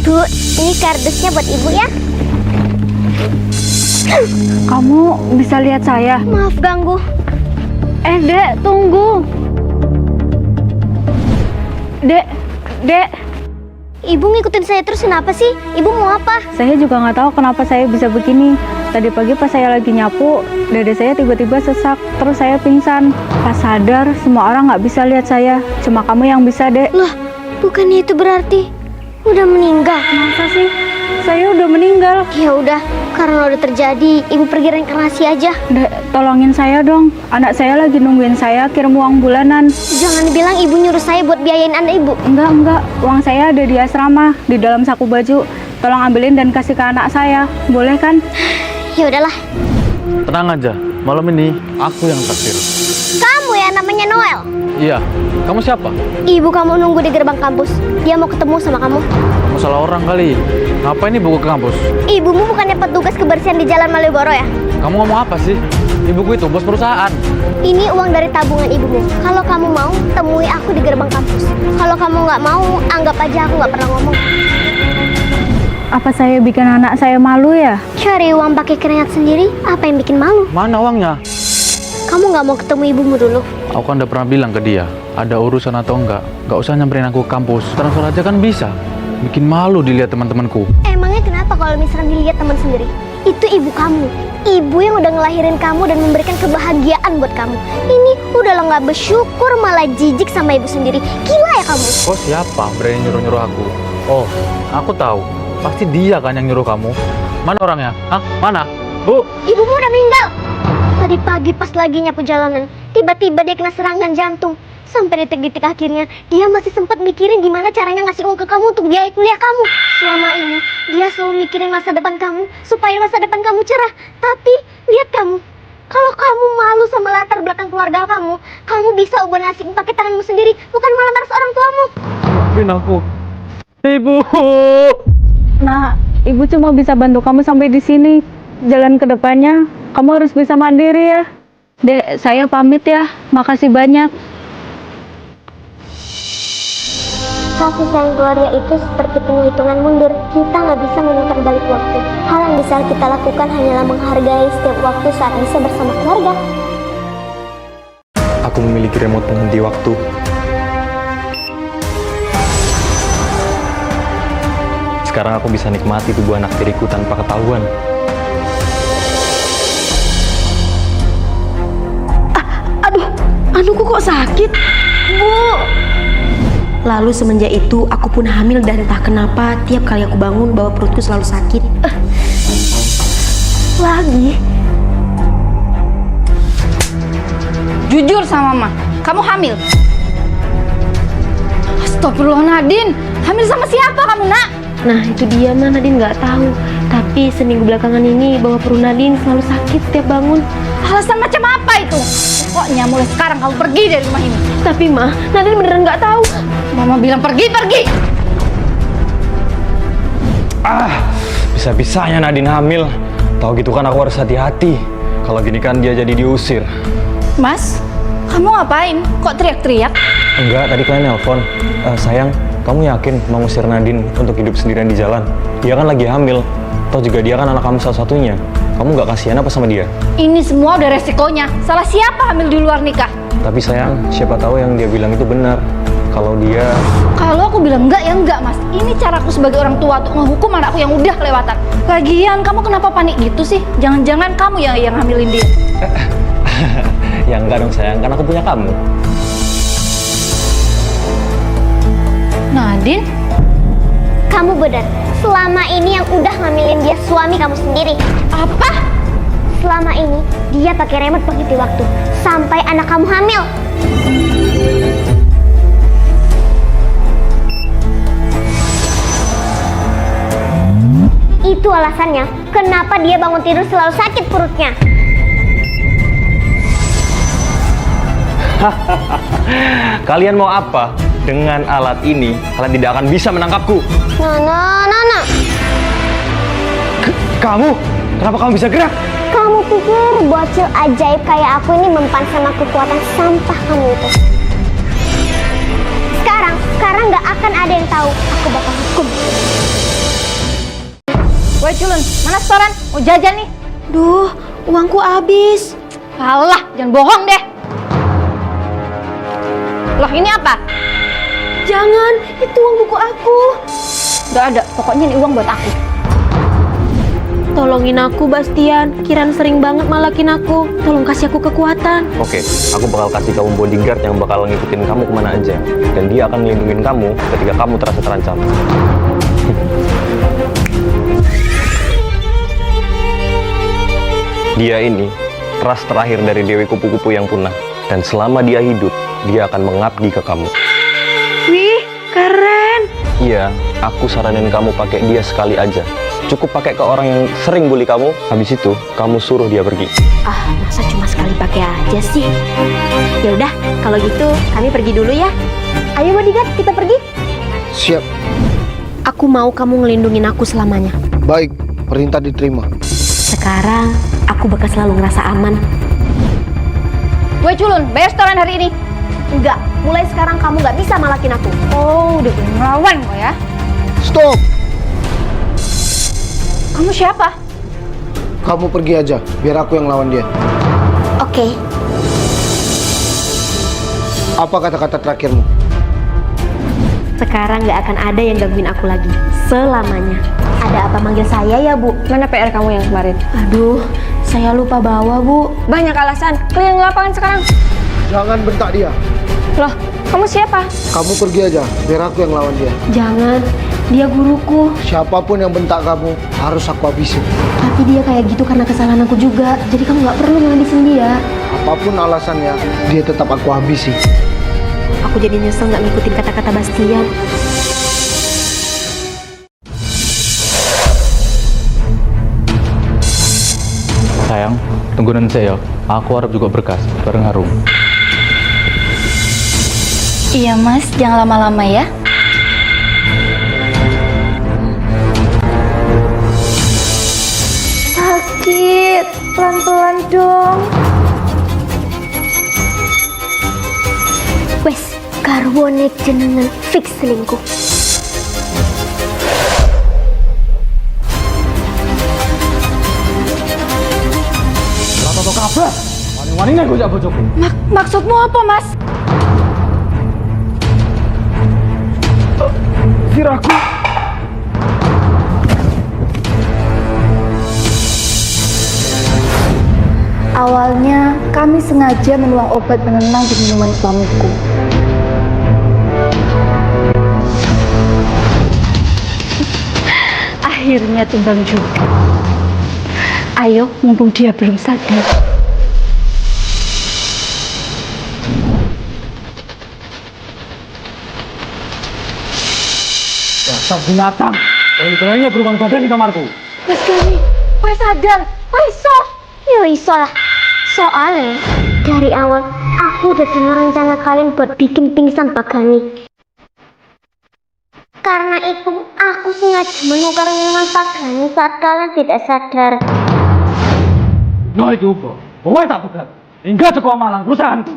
Bu, ini kardusnya buat ibu ya. Kamu bisa lihat saya? Maaf ganggu. Dek, tunggu. Dek. Ibu ngikutin saya terus kenapa sih? Ibu mau apa? Saya juga nggak tahu kenapa saya bisa begini. Tadi pagi pas saya lagi nyapu, dada saya tiba-tiba sesak, terus saya pingsan. Pas sadar, semua orang nggak bisa lihat saya. Cuma kamu yang bisa, Dek. Loh, bukannya itu berarti udah meninggal? Masa sih? Saya udah meninggal. Ya udah, karena udah terjadi, ibu pergi reinkarnasi aja. Dek, tolongin saya dong. Anak saya lagi nungguin saya kirim uang bulanan. Jangan bilang ibu nyuruh saya buat biayain anak ibu. Enggak. Uang saya ada di asrama, di dalam saku baju. Tolong ambilin dan kasih ke anak saya. Boleh kan? Ya udahlah. Tenang aja, malam ini aku yang traktir. Kamu ya namanya Noel. Iya, kamu siapa? Ibu kamu nunggu di gerbang kampus. Dia mau ketemu sama kamu. Kamu salah orang kali. Ngapain nih buku ke kampus? Ibumu bukannya petugas kebersihan di Jalan Malioboro ya? Kamu ngomong apa sih? Ibuku itu bos perusahaan. Ini uang dari tabungan ibumu. Kalau kamu mau, temui aku di gerbang kampus. Kalau kamu nggak mau, anggap aja aku nggak pernah ngomong. Apa saya bikin anak saya malu ya? Cari uang pakai keringat sendiri, apa yang bikin malu? Mana uangnya? Kamu nggak mau ketemu ibumu dulu? Aku kan udah pernah bilang ke dia, ada urusan atau enggak, nggak usah nyamperin aku ke kampus. Transfer aja kan bisa. Bikin malu dilihat teman-temanku. Emangnya kenapa kalau misalnya dilihat teman sendiri? Itu ibu kamu. Ibu yang udah ngelahirin kamu dan memberikan kebahagiaan buat kamu. Ini udah lo nggak bersyukur, malah jijik sama ibu sendiri. Gila ya kamu? Kok siapa berani nyuruh-nyuruh aku? Oh, aku tahu. Pasti dia kan yang nyuruh kamu. Mana orangnya? Hah? Mana? Bu! Ibumu udah meninggal. Tadi pagi pas lagi nyapu jalanan, tiba-tiba dia kena serangan jantung. Sampai detik-detik akhirnya, dia masih sempat mikirin gimana caranya ngasih uang ke kamu untuk biaya kuliah kamu. Selama ini, dia selalu mikirin masa depan kamu, supaya masa depan kamu cerah. Tapi, lihat kamu. Kalau kamu malu sama latar belakang keluarga kamu, kamu bisa ubah nasib pakai tanganmu sendiri, bukan malah meres orang tuamu. Maafin aku. Ibu! Nah, ibu cuma bisa bantu kamu sampai di sini. Jalan ke depannya, kamu harus bisa mandiri ya. Dek, saya pamit ya. Makasih banyak. Kasih sayang keluarga itu seperti penghitungan mundur. Kita nggak bisa memutar balik waktu. Hal yang bisa kita lakukan hanyalah menghargai setiap waktu saat bisa bersama keluarga. Aku memiliki remote penghenti waktu. Sekarang aku bisa nikmati tubuh anak tiriku tanpa ketahuan. Aduhku kok sakit? Bu! Lalu semenjak itu aku pun hamil dan entah kenapa tiap kali aku bangun bahwa perutku selalu sakit. Lagi? Jujur sama Mama, kamu hamil? Astagfirullah Nadine, hamil sama siapa kamu nak? Nah itu dia mah Nadine nggak tahu. Tapi seminggu belakangan ini bahwa perut Nadine selalu sakit setiap bangun. Alasan macam apa itu? Pokoknya mulai sekarang kamu pergi dari rumah ini. Tapi mah Nadine beneran nggak tahu. Mama bilang pergi. Bisa-bisanya Nadine hamil. Tahu gitu kan aku harus hati-hati. Kalau gini kan dia jadi diusir. Mas, kamu ngapain? Kok teriak-teriak? Enggak, tadi kalian nelpon. Sayang, kamu yakin mau ngusir Nadine untuk hidup sendirian di jalan? Dia kan lagi hamil. Toh juga dia kan anak kamu salah satunya. Kamu nggak kasihan apa sama dia? Ini semua udah resikonya. Salah siapa hamil di luar nikah? Tapi sayang, siapa tahu yang dia bilang itu benar. Kalau aku bilang enggak ya enggak mas. Ini caraku sebagai orang tua untuk ngehukum anakku yang udah kelewatan. Lagian kamu kenapa panik gitu sih? Jangan-jangan kamu yang hamilin dia? Ya enggak dong sayang, kan aku punya kamu. Nadine? Kamu benar. Selama ini yang udah ngambilin dia suami kamu sendiri. Apa? Selama ini dia pakai remote penghenti waktu sampai anak kamu hamil. Itu alasannya kenapa dia bangun tidur selalu sakit perutnya. Kalian mau apa? Dengan alat ini, kalian tidak akan bisa menangkapku. Nana. Kamu? Kenapa kamu bisa gerak? Kamu pikir bocil ajaib kayak aku ini mempan sama kekuatan sampah kamu itu? Sekarang nggak akan ada yang tahu. Aku bakal hukum. Woi culun, mana setoran? Mau jajan nih. Duh, uangku habis. Alah, jangan bohong deh. Loh, ini apa? Jangan, itu uang buku aku. Gak ada, pokoknya ini uang buat aku. Tolongin aku, Bastian. Kiran sering banget malakin aku. Tolong kasih aku kekuatan. Oke, aku bakal kasih kamu bodyguard yang bakal ngikutin kamu kemana aja. Dan dia akan melindungi kamu ketika kamu terasa terancam. Dia ini ras terakhir dari Dewi Kupu-Kupu yang punah. Dan selama dia hidup, dia akan mengabdi ke kamu. Wih, keren. Iya, aku saranin kamu pakai dia sekali aja. Cukup pakai ke orang yang sering bully kamu, habis itu kamu suruh dia pergi. Ah, masa cuma sekali pakai aja sih? Ya udah, kalau gitu kami pergi dulu ya. Ayo bodyguard, kita pergi. Siap. Aku mau kamu ngelindungin aku selamanya. Baik, perintah diterima. Sekarang aku bakal selalu ngerasa aman. Woi culun, bayar setoran hari ini. Enggak, mulai sekarang kamu nggak bisa malakin aku. Oh, udah boleh ngelawan kok ya. Stop! Kamu siapa? Kamu pergi aja, biar aku yang lawan dia. Oke. Apa kata-kata terakhirmu? Sekarang nggak akan ada yang gangguin aku lagi. Selamanya. Ada apa manggil saya ya, Bu? Mana PR kamu yang kemarin? Aduh, saya lupa bawa, Bu. Banyak alasan. Kalian lapangan sekarang. Jangan bentak dia. Loh, kamu siapa? Kamu pergi aja, biar aku yang lawan dia. Jangan, dia guruku. Siapapun yang bentak kamu, harus aku habisin. Tapi dia kayak gitu karena kesalahan aku juga. Jadi kamu nggak perlu ngabisin dia. Apapun alasannya, dia tetap aku habisi. Aku jadi nyesel nggak ngikutin kata-kata Bastian. Sayang, tunggu nanti ya. Aku harap juga berkas, bareng Harum. Iya mas, jangan lama-lama ya. Sakit, pelan-pelan dong. Wes, garwane jenengan fix selingkuh. Kenapa kau kabar? Wani-wani gue jak bojoku. Maksudmu apa mas? Siraku. Awalnya kami sengaja menuang obat penenang di minuman suamiku. Akhirnya tumbang juga. Ayo, mumpung dia belum sadar. Dasar binatang. Berani-beraninya berubah badan di kamarku. Mas Gani, kau sadar? Kau iso? Yo iso lah. Soalnya dari awal aku udah dengar rencana kalian buat bikin pingsan Pak Gani. Karena itu aku sengaja menukar minuman Pak Gani saat kalian tidak sadar. No itu apa? Kowe tak pegat. Hingga cukup malang perusahaanku.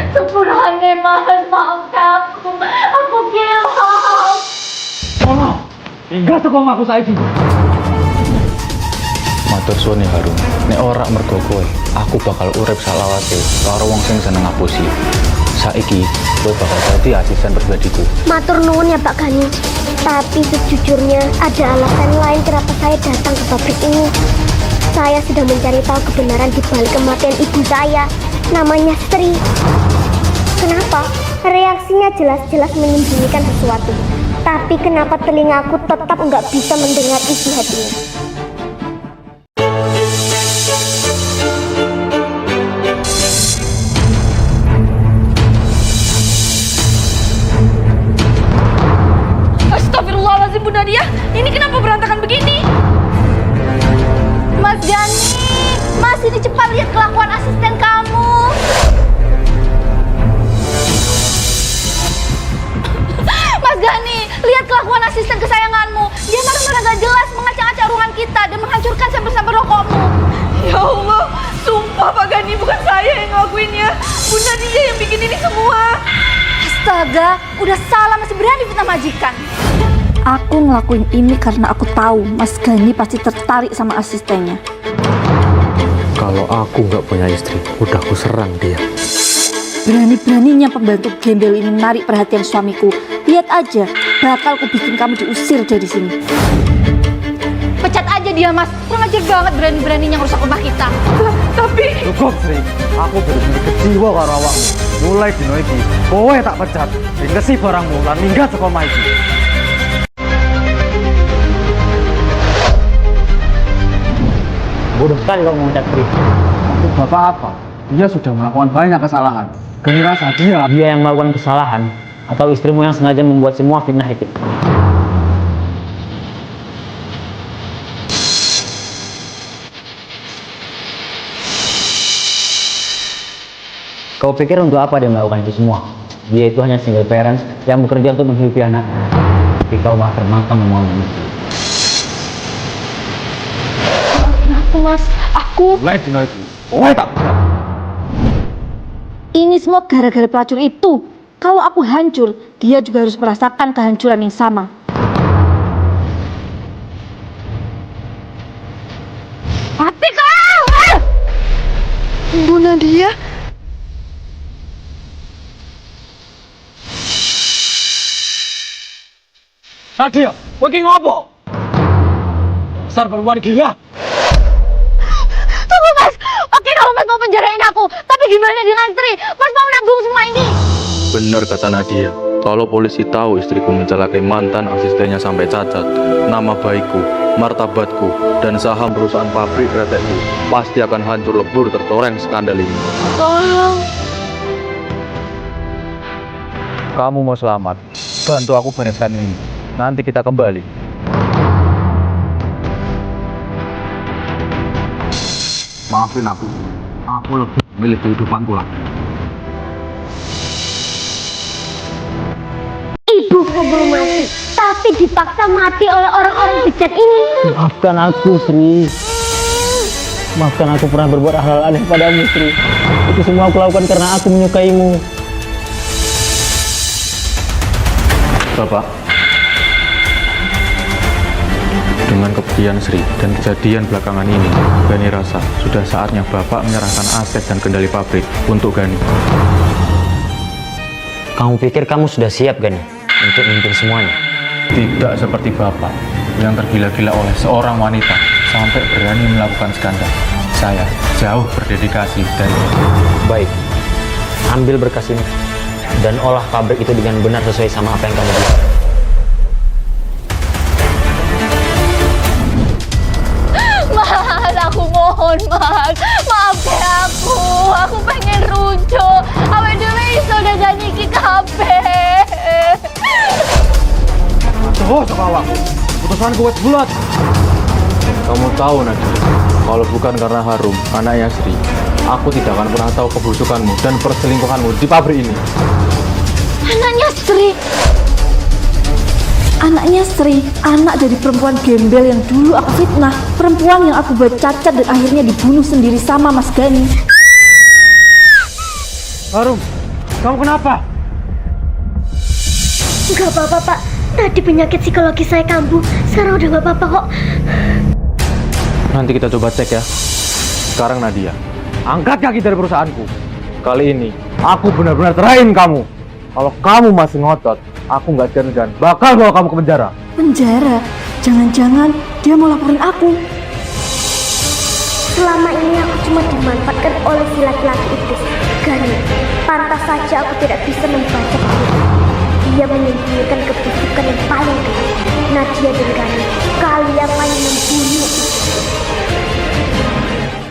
Sepurane mas, maafkan aku. Aku gila. Ono. Hingga cukup aku saiki. Matur suwun ya Harum. Nek ora mergo kowe, aku bakal urip salawase karo wong sing seneng ngapusi. Saiki kowe bakal jadi asisten pribadiku. Matur nuwun ya Pak Gani. Tapi sejujurnya ada alasan lain kenapa saya datang ke pabrik ini. Saya sudah mencari tahu kebenaran di balik kematian ibu saya. Namanya Sri. Kenapa? Reaksinya jelas-jelas menyembunyikan sesuatu. Tapi kenapa telingaku tetap nggak bisa mendengar isi hatinya? Astagfirullahaladzim Bu Nadia, ini kenapa berantakan begini? Mas Gani, Mas ini cepat lihat kelakuan asisten kamu. Mas Gani, lihat kelakuan asisten kesayanganmu. Dia marah-marah gak jelas, mengacak-acak ruangan kita dan menghancurkan sampel-sampel rokokmu. Ya Allah, sumpah Pak Gani bukan saya yang ngelakuinnya. Bu Nadia yang bikin ini semua. Astaga, udah salah masih berani fitnah majikan. Aku ngelakuin ini karena aku tahu Mas Gani pasti tertarik sama asistennya. Kalau aku nggak punya istri, udah aku serang dia. Berani-beraninya pembantu gembel ini menarik perhatian suamiku. Lihat aja, bakal ku bikin kamu diusir dari sini. Pecat aja dia, Mas. Kurang ajar banget berani-beraninya ngerusak rumah kita. Tapi Cukup, Sri. Aku bener-bener kecewa karo awakmu. Mulai dino iki, kowe tak pecat. Dingkesi barangmu lan minggat saka omah iki. Bodoh sekali kamu memecat Pri. Maksud Bapak apa? Dia sudah melakukan banyak kesalahan. Gani rasa dia. Dia yang melakukan kesalahan atau istrimu yang sengaja membuat semua fitnah itu? Kau pikir untuk apa dia melakukan itu semua? Dia itu hanya single parents yang bekerja untuk menghidupi anaknya. Tapi kau malah termakan memangnya. Aku Mas, aku. Mulai dino iki, kowe tak pecat. Ini semua gara-gara pelacur itu. Kalau aku hancur, dia juga harus merasakan kehancuran yang sama. mati kau! Bu Nadia. Nadia, kowe iki ngopo? Besar perempuan gila. Tunggu, Mas. Oke, kalau Mas mau penjarain aku, tapi gimana dengan Sri? Mas mau nanggung semua ini? Benar kata Nadia. Kalau polisi tahu istriku mencelakai mantan asistennya sampai cacat, nama baikku, martabatku, dan saham perusahaan pabrik kretekku pasti akan hancur lebur tercoreng skandal ini. Tolong. Kamu mau selamat, bantu aku bereskan ini. Nanti kita kembali. Maafin aku. Aku lebih memilih kehidupanku lah. Ibuku belum mati, tapi dipaksa mati oleh orang-orang bejat ini. Maafkan aku, Sri. Maafkan aku pernah berbuat hal aneh padamu, Sri. Itu semua aku lakukan karena aku menyukaimu. Bapak, dengan kepergian Sri dan kejadian belakangan ini, Gani rasa sudah saatnya Bapak menyerahkan aset dan kendali pabrik untuk Gani. Kamu pikir kamu sudah siap, Gani, untuk memimpin semuanya? Tidak seperti Bapak yang tergila-gila oleh seorang wanita sampai berani melakukan skandal. Saya jauh berdedikasi dari... Baik, ambil berkas ini dan olah pabrik itu dengan benar sesuai sama apa yang kamu bilang. Mas, aku mohon, Mas. Maafkan aku. Aku pengen rujuk. Awet dulu iso udah janji ki kabeh. Tuh, sama awakmu. Putusanku wis bulat. Kamu tahu, Nadia, kalau bukan karena Harum, anaknya Sri, aku tidak akan pernah tahu kebusukanmu dan perselingkuhanmu di pabrik ini. Anaknya Sri. Anaknya Sri, anak dari perempuan gembel yang dulu aku fitnah. Perempuan yang aku buat cacat dan akhirnya dibunuh sendiri sama Mas Gani. Harum, kamu kenapa? Enggak apa-apa, Pak. Tadi penyakit psikologi saya kambuh. Sekarang udah nggak apa-apa kok. Nanti kita coba cek ya. Sekarang Nadia, angkat kaki dari perusahaanku. Kali ini, aku benar-benar terahin kamu. Kalau kamu masih ngotot, aku nggak segan-segan bakal bawa kamu ke penjara. Penjara? Jangan-jangan dia mau laporin aku. Selama ini aku cuma dimanfaatkan oleh si laki-laki itu. Gani, pantas saja aku tidak bisa membaca dia. Dia menyembunyikan kebusukan yang paling gede. Nadia dan